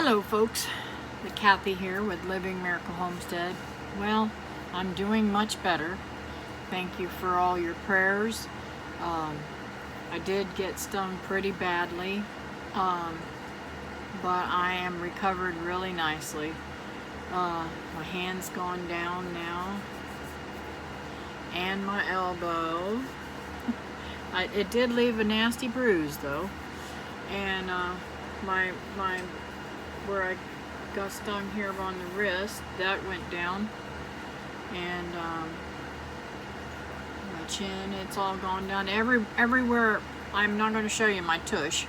Hello folks, the Kathy here with Living Miracle Homestead. Well, I'm doing much better. Thank you for all your prayers. I did get stung pretty badly, but I am recovered really nicely. My hand's gone down now, and my elbow. It did leave a nasty bruise though, and my where I got stung here on the wrist, that went down, and my chin, it's all gone down. Everywhere. I'm not going to show you my tush.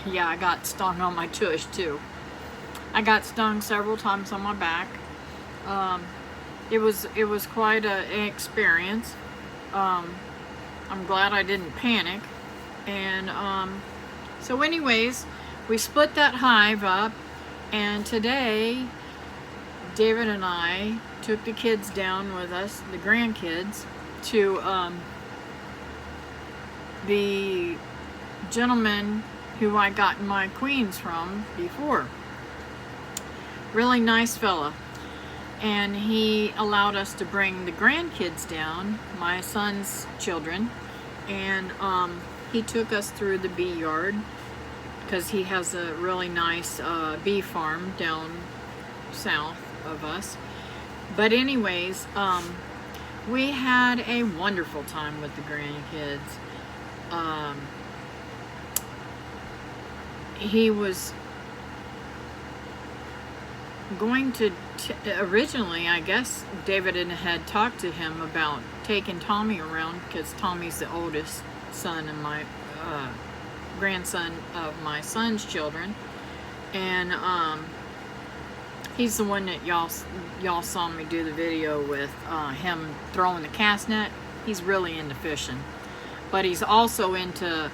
Yeah, I got stung on my tush too. I got stung several times on my back. It was quite an experience. I'm glad I didn't panic, and so anyways, we split that hive up, and today David and I took the kids down with us, the grandkids, to the gentleman who I got my queens from before. Really nice fella. And he allowed us to bring the grandkids down, my son's children, and he took us through the bee yard, because he has a really nice bee farm down south of us. But anyways, we had a wonderful time with the grandkids. He was going to originally, I guess David had talked to him about taking Tommy around, because Tommy's the oldest son and my grandson of my son's children, and he's the one that y'all saw me do the video with, him throwing the cast net. He's really into fishing, but he's also into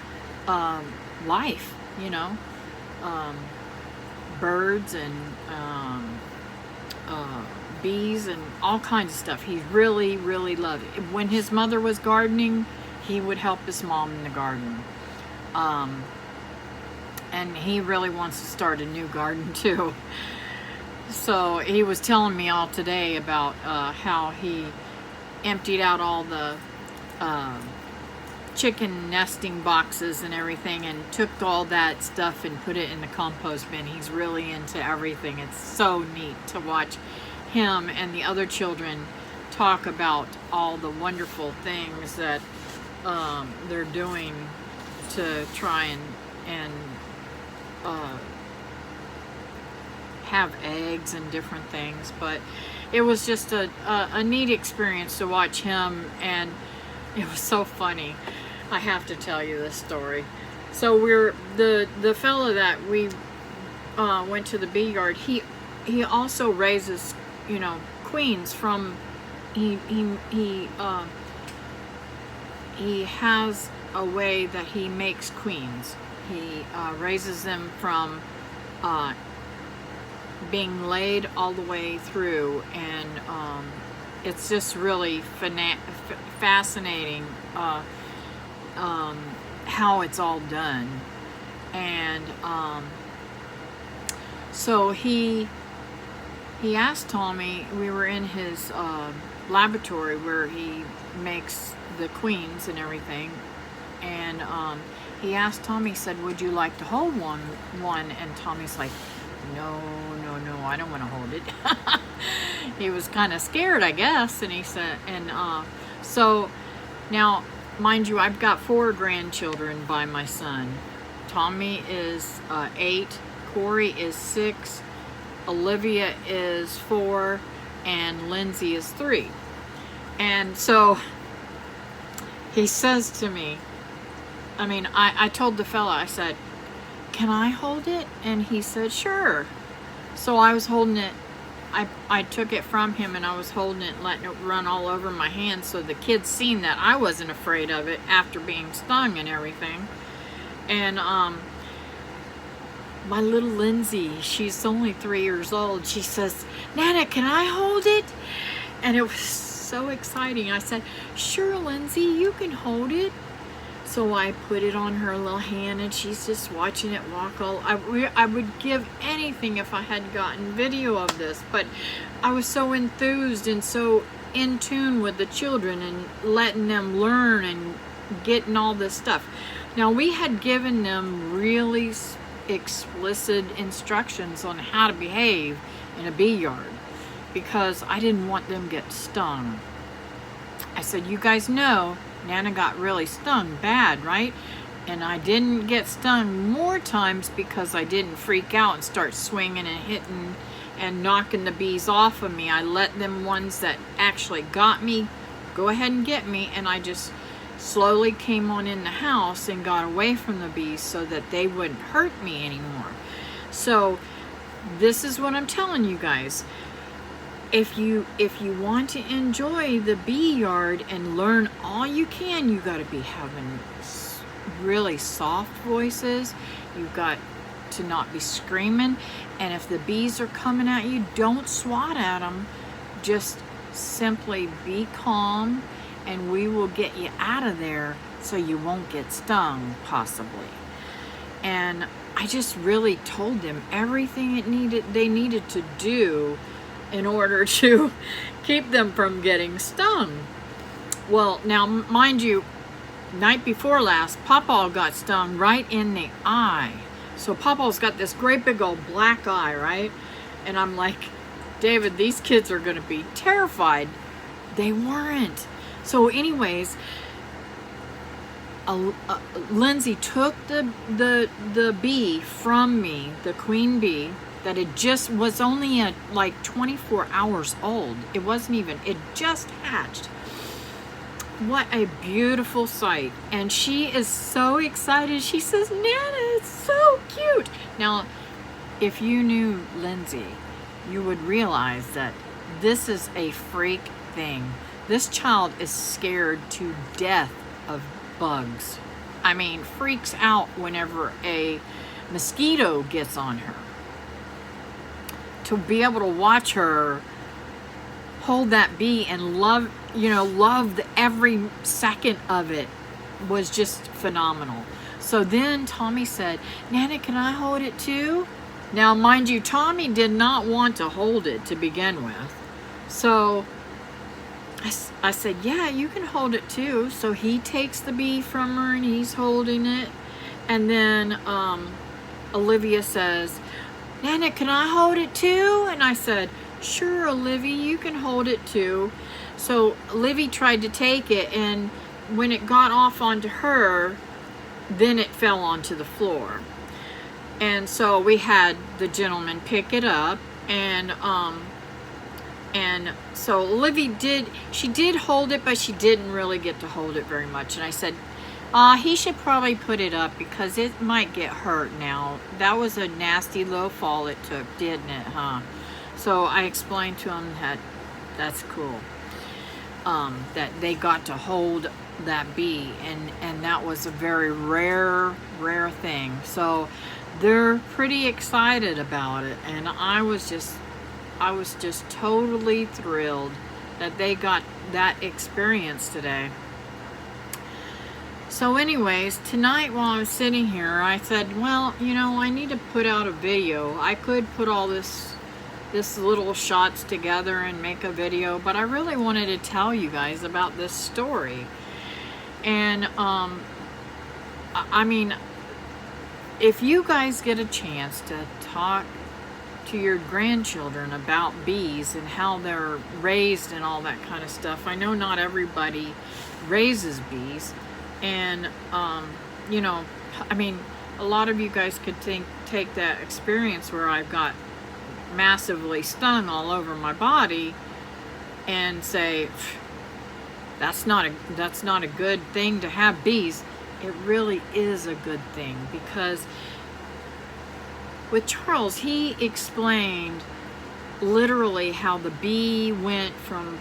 life, you know, birds and bees and all kinds of stuff. He really loved it. When his mother was gardening, he would help his mom in the garden. And he really wants to start a new garden too. So he was telling me all today about how he emptied out all the chicken nesting boxes and everything, and took all that stuff and put it in the compost bin. He's really into everything. It's so neat to watch him and the other children talk about all the wonderful things that they're doing to try and have eggs and different things. But it was just a neat experience to watch him, and it was so funny. I have to tell you this story. So we're the fella that we went to the bee yard. He also raises, you know, queens from. He has a way that he makes queens. He raises them from being laid all the way through, and it's just really fascinating how it's all done. And so he asked Tommy, we were in his laboratory where he makes the queens and everything, and he asked Tommy, said, would you like to hold one? And Tommy's like, no, I don't want to hold it. He was kind of scared, I guess. And he said, and so now, mind you, I've got 4 grandchildren by my son. Tommy is 8, Corey is 6, Olivia is 4, and Lindsay is 3. And so he says to me, I mean, I told the fella, I said, can I hold it? And he said, sure. So I was holding it. I took it from him, and I was holding it and letting it run all over my hand, so the kids seen that I wasn't afraid of it after being stung and everything. And my little Lindsay, she's only 3 years old, she says, Nana, can I hold it? And it was so exciting. I said, sure, Lindsay, you can hold it. So I put it on her little hand, and she's just watching it walk all. I would give anything if I had gotten video of this, but I was so enthused and so in tune with the children and letting them learn and getting all this stuff. Now, we had given them really explicit instructions on how to behave in a bee yard because I didn't want them to get stung. I said, you guys know Nana got really stung bad, right? And I didn't get stung more times because I didn't freak out and start swinging and hitting and knocking the bees off of me. I let them ones that actually got me go ahead and get me, and I just slowly came on in the house and got away from the bees so that they wouldn't hurt me anymore. So this is what I'm telling you guys. If you want to enjoy the bee yard and learn all you can, you got to be having really soft voices. You've got to not be screaming. And if the bees are coming at you, don't swat at them. Just simply be calm, and we will get you out of there so you won't get stung, possibly. And I just really told them everything they needed to do in order to keep them from getting stung. Well, now, mind you, night before last, Pawpaw got stung right in the eye. So Pawpaw's got this great big old black eye, right? And I'm like, David, these kids are going to be terrified. They weren't. So anyways, Lindsay took the bee from me, the queen bee, that it just was only at like 24 hours old. It wasn't even, it just hatched. What a beautiful sight. And she is so excited. She says, Nana, it's so cute. Now, if you knew Lindsay, you would realize that this is a freak thing. This child is scared to death of bugs. I mean, freaks out whenever a mosquito gets on her. To be able to watch her hold that bee and love every second of it was just phenomenal. So then Tommy said, Nana, can I hold it too? Now, mind you, Tommy did not want to hold it to begin with. So I said, yeah, you can hold it too. So he takes the bee from her and he's holding it. And then Olivia says, Nana, can I hold it too? And I said, sure, Olivia, you can hold it too. So Olivia tried to take it, and when it got off onto her, then it fell onto the floor. And so we had the gentleman pick it up, and so Olivia did hold it, but she didn't really get to hold it very much. And I said, he should probably put it up because it might get hurt now. That was a nasty low fall it took, didn't it, huh? So I explained to him that that's cool. That they got to hold that bee, and that was a very rare thing. So they're pretty excited about it, and I was just totally thrilled that they got that experience today. So anyways, tonight while I was sitting here, I said, well, I need to put out a video. I could put all this little shots together and make a video, but I really wanted to tell you guys about this story. And I mean, if you guys get a chance to talk to your grandchildren about bees and how they're raised and all that kind of stuff, I know not everybody raises bees, and I mean, a lot of you guys could take that experience where I've got massively stung all over my body and say, that's not a good thing to have bees. It really is a good thing, because with Charles, he explained literally how the bee went from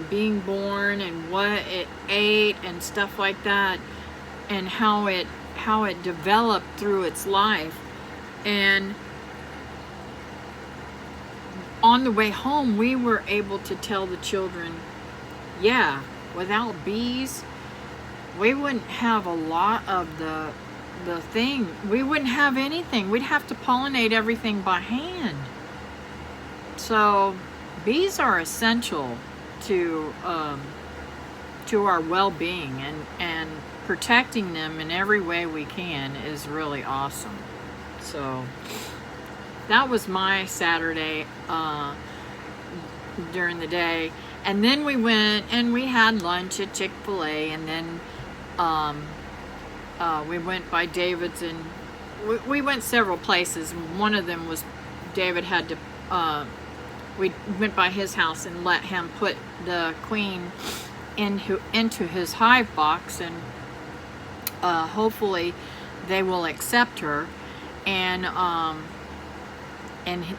being born and what it ate and stuff like that, and how it developed through its life. And on the way home, we were able to tell the children, yeah, without bees, we wouldn't have a lot of the thing. We wouldn't have anything. We'd have to pollinate everything by hand. So bees are essential to our well-being, and protecting them in every way we can is really awesome. So that was my Saturday during the day. And then we went and we had lunch at Chick-fil-A, and then we went by David's, and we went several places. One of them was David had to, we went by his house and let him put the queen into his hive box, and hopefully they will accept her, and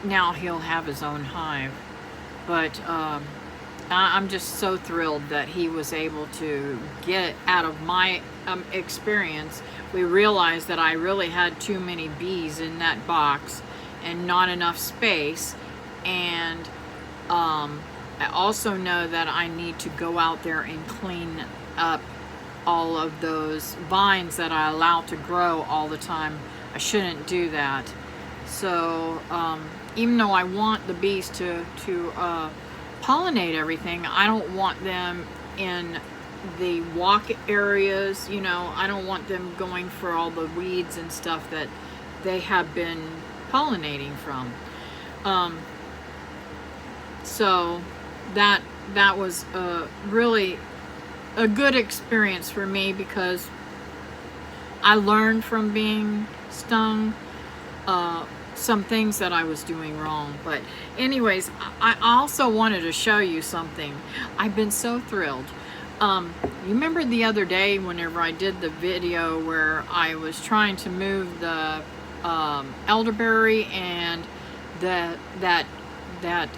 now he'll have his own hive. But I'm just so thrilled that he was able to get out of my experience. We realized that I really had too many bees in that box and not enough space, and I also know that I need to go out there and clean up all of those vines that I allow to grow all the time. I shouldn't do that. So even though I want the bees to pollinate everything, I don't want them in the walk areas, you know. I don't want them going for all the weeds and stuff that they have been pollinating from. So that was really a good experience for me, because I learned from being stung some things that I was doing wrong. But anyways, I also wanted to show you something. I've been so thrilled. You remember the other day whenever I did the video where I was trying to move the elderberry, and that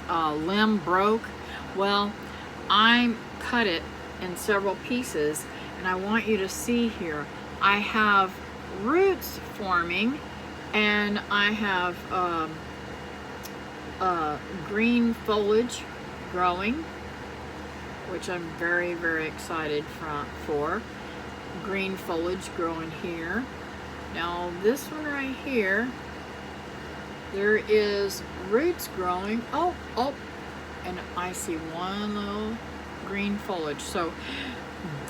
limb broke? Well, I cut it in several pieces, and I want you to see here. I have roots forming, and I have green foliage growing, which I'm very, very excited for. Green foliage growing here. Now this one right here, there is roots growing. Oh, and I see one little green foliage. So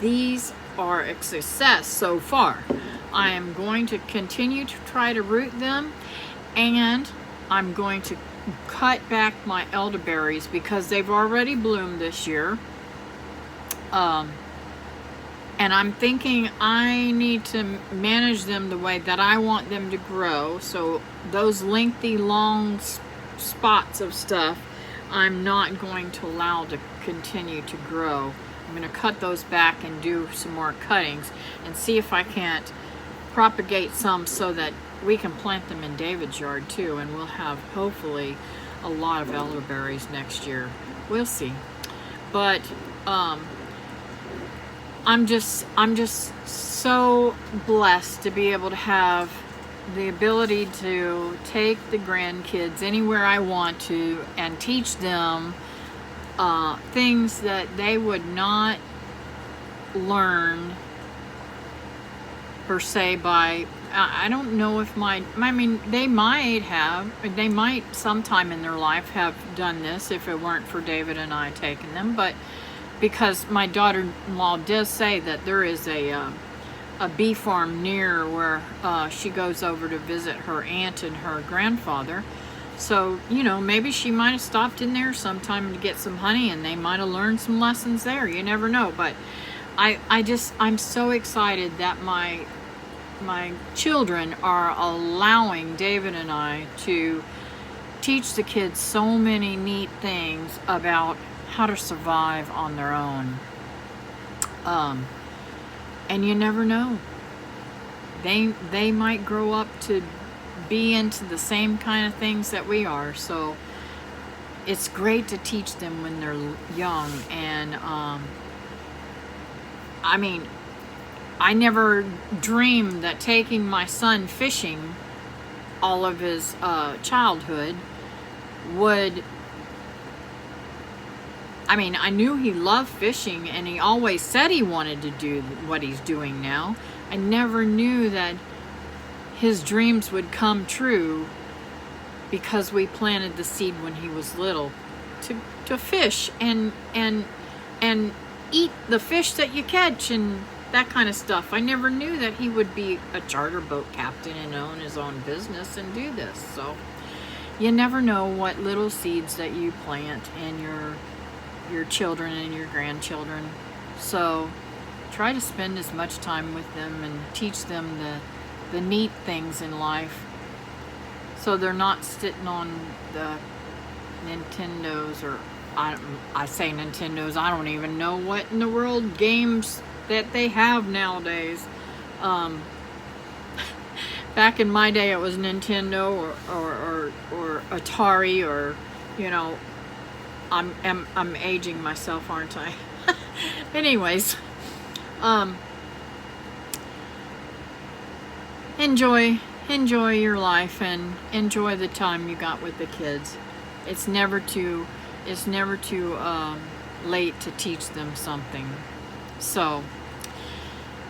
these are a success so far. I am going to continue to try to root them, and I'm going to cut back my elderberries because they've already bloomed this year. And I'm thinking I need to manage them the way that I want them to grow. So those lengthy, long spots of stuff, I'm not going to allow to continue to grow. I'm going to cut those back and do some more cuttings and see if I can't propagate some so that we can plant them in David's yard too, and we'll have hopefully a lot of elderberries next year. We'll see. But I'm just so blessed to be able to have the ability to take the grandkids anywhere I want to and teach them things that they would not learn per se by, I don't know if I mean, they might sometime in their life have done this if it weren't for David and I taking them, but because my daughter-in-law does say that there is a bee farm near where she goes over to visit her aunt and her grandfather. So, you know, maybe she might have stopped in there sometime to get some honey, and they might have learned some lessons there. You never know. But I'm so excited that my children are allowing David and I to teach the kids so many neat things about how to survive on their own. And you never know. They might grow up to be into the same kind of things that we are. So it's great to teach them when they're young. And I mean, I never dreamed that taking my son fishing all of his childhood would, I mean, I knew he loved fishing, and he always said he wanted to do what he's doing now. I never knew that his dreams would come true because we planted the seed when he was little to fish and eat the fish that you catch and that kind of stuff. I never knew that he would be a charter boat captain and own his own business and do this. So you never know what little seeds that you plant in your children and your grandchildren. So try to spend as much time with them and teach them the neat things in life, so they're not sitting on the Nintendos, or I say Nintendos, I don't even know what in the world games that they have nowadays. Back in my day it was Nintendo or Atari, or you know, I'm aging myself, aren't I? Anyways, enjoy your life and enjoy the time you got with the kids. It's never too late to teach them something. So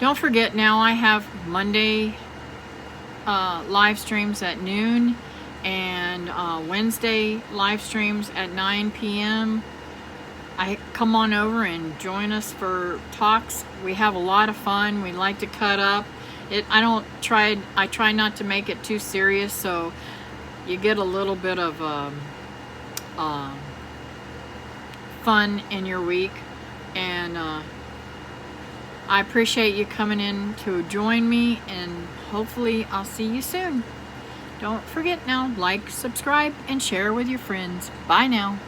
don't forget, now I have Monday live streams at noon, and Wednesday live streams at 9 p.m. I come on over and join us for talks. We have a lot of fun. We like to cut up. I try not to make it too serious, so you get a little bit of fun in your week. And I appreciate you coming in to join me, and hopefully I'll see you soon. Don't forget now, like, subscribe, and share with your friends. Bye now.